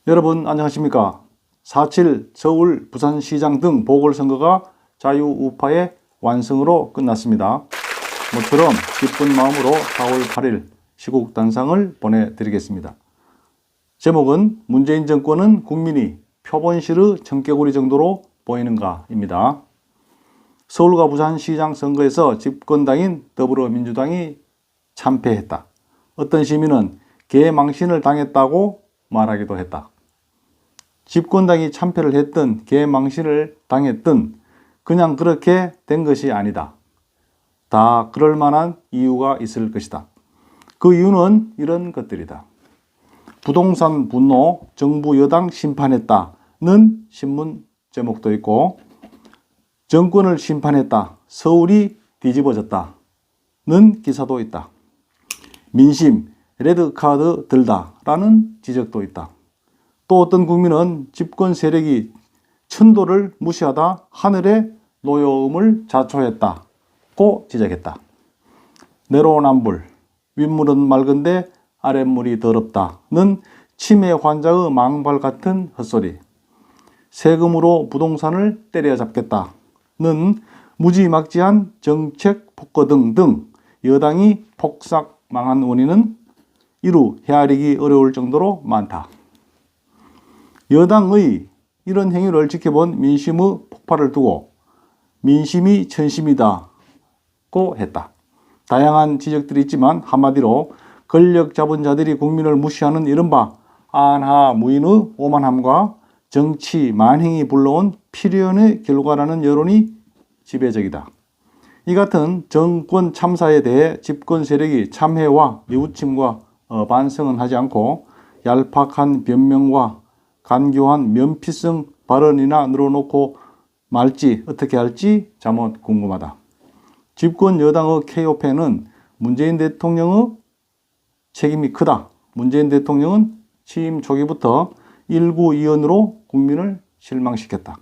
여러분 안녕하십니까? 4.7 서울 부산시장 등 보궐선거가 자유우파의 완승으로 끝났습니다. 모처럼 기쁜 마음으로 4월 8일 시국 단상을 보내드리겠습니다. 제목은 문재인 정권은 국민이 표본시르 청개구리 정도로 보이는가 입니다. 서울과 부산시장 선거에서 집권당인 더불어민주당이 참패했다. 어떤 시민은 개망신을 당했다고 말하기도 했다. 집권당이 참패를 했든 개망신을 당했든 그냥 그렇게 된 것이 아니다. 다 그럴 만한 이유가 있을 것이다. 그 이유는 이런 것들이다. 부동산 분노, 정부 여당 심판했다는 신문 제목도 있고, 정권을 심판했다, 서울이 뒤집어졌다는 기사도 있다. 민심, 레드카드 들다라는 지적도 있다. 또 어떤 국민은 집권 세력이 천도를 무시하다 하늘의 노여움을 자초했다고 지적했다. 내로남불, 윗물은 맑은데 아랫물이 더럽다는 치매 환자의 망발 같은 헛소리. 세금으로 부동산을 때려잡겠다는 무지막지한 정책 폭거등 등 여당이 폭삭 망한 원인은 이루 헤아리기 어려울 정도로 많다. 여당의 이런 행위를 지켜본 민심의 폭발을 두고 민심이 천심이다고 했다. 다양한 지적들이 있지만 한마디로 권력 잡은 자들이 국민을 무시하는 이른바 안하무인의 오만함과 정치 만행이 불러온 필연의 결과라는 여론이 지배적이다. 이 같은 정권 참사에 대해 집권 세력이 참회와 뉘우침과 반성은 하지 않고 얄팍한 변명과 간교한 면피성 발언이나 늘어놓고 말지 어떻게 할지 자못 궁금하다. 집권 여당의 KO패는 문재인 대통령의 책임이 크다. 문재인 대통령은 취임 초기부터 일구이연으로 국민을 실망시켰다.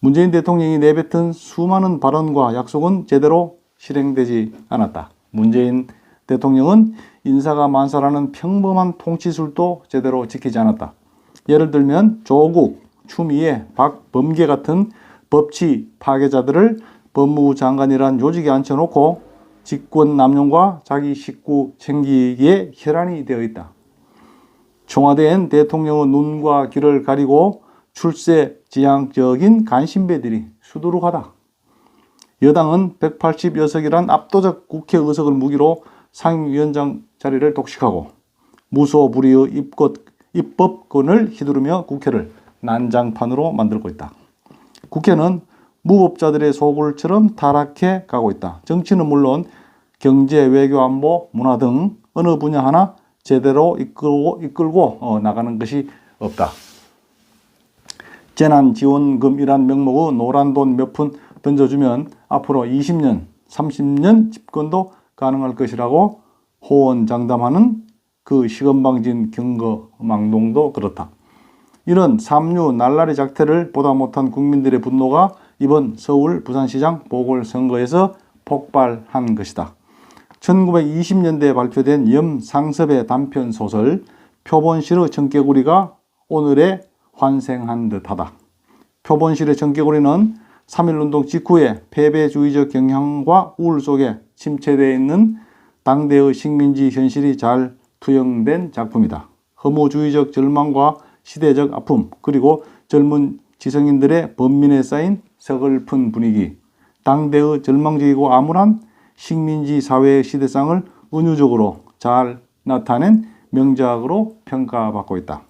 문재인 대통령이 내뱉은 수많은 발언과 약속은 제대로 실행되지 않았다. 문재인 대통령은 인사가 만사라는 평범한 통치술도 제대로 지키지 않았다. 예를 들면 조국, 추미애, 박범계 같은 법치 파괴자들을 법무부 장관이란 요직에 앉혀놓고 직권 남용과 자기 식구 챙기기에 혈안이 되어 있다. 청와대엔 대통령의 눈과 귀를 가리고 출세지향적인 간신배들이 수두룩하다. 여당은 180여석이란 압도적 국회 의석을 무기로 상임위원장 자리를 독식하고 무소불위의 입법권을 휘두르며 국회를 난장판으로 만들고 있다. 국회는 무법자들의 소굴처럼 타락해 가고 있다. 정치는 물론 경제, 외교, 안보, 문화 등 어느 분야 하나 제대로 이끌고 나가는 것이 없다. 재난지원금이란 명목의 노란 돈 몇 푼 던져주면 앞으로 20년, 30년 집권도 가능할 것이라고 호언장담하는 그 시건방진 경거망동도 그렇다. 이런 삼류 날라리 작태를 보다 못한 국민들의 분노가 이번 서울 부산시장 보궐선거에서 폭발한 것이다. 1920년대에 발표된 염상섭의 단편소설 표본시르 청개구리가 오늘에 환생한 듯하다. 표본시르 청개구리는 3.1운동 직후에 패배주의적 경향과 우울 속에 침체되어 있는 당대의 식민지 현실이 잘 투영된 작품이다. 허무주의적 절망과 시대적 아픔, 그리고 젊은 지성인들의 번민에 쌓인 서글픈 분위기, 당대의 절망적이고 암울한 식민지 사회의 시대상을 은유적으로 잘 나타낸 명작으로 평가받고 있다.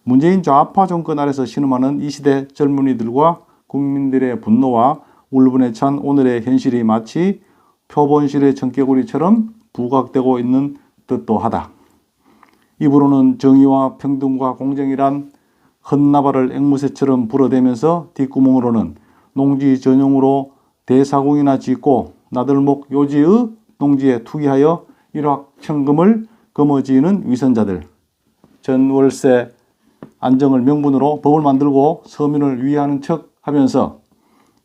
문재인 좌파 정권 아래서 신음하는 이 시대 젊은이들과 국민들의 분노와 울분에 찬 오늘의 현실이 마치 표본실의 청개구리처럼 부각되고 있는 듯도 하다. 입으로는 정의와 평등과 공정이란 헛나발을 앵무새처럼 불어대면서 뒷구멍으로는 농지 전용으로 대사공이나 짓고 나들목 요지의 농지에 투기하여 일확천금을 거머쥐는 위선자들, 전월세 안정을 명분으로 법을 만들고 서민을 위하는 척 하면서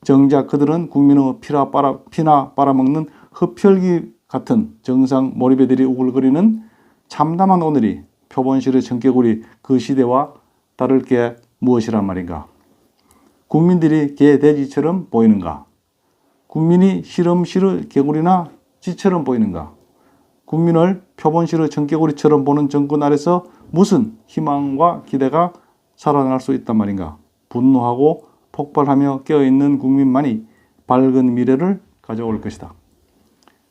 정작 그들은 국민의 피나 빨아먹는 흡혈귀 같은 정상 몰입애들이 우글거리는 참담한 오늘이 표본실의 청개구리 그 시대와 다를 게 무엇이란 말인가? 국민들이 개, 돼지처럼 보이는가? 국민이 실험실의 개구리나 쥐처럼 보이는가? 국민을 표본실의 청개구리처럼 보는 정권 아래서 무슨 희망과 기대가 살아날 수 있단 말인가? 분노하고 폭발하며 깨어있는 국민만이 밝은 미래를 가져올 것이다.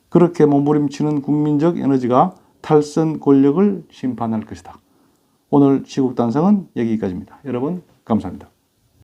그렇게 몸부림치는 국민적 에너지가 탈선 권력을 심판할 것이다. 오늘 시국단상은 여기까지입니다. 여러분 감사합니다.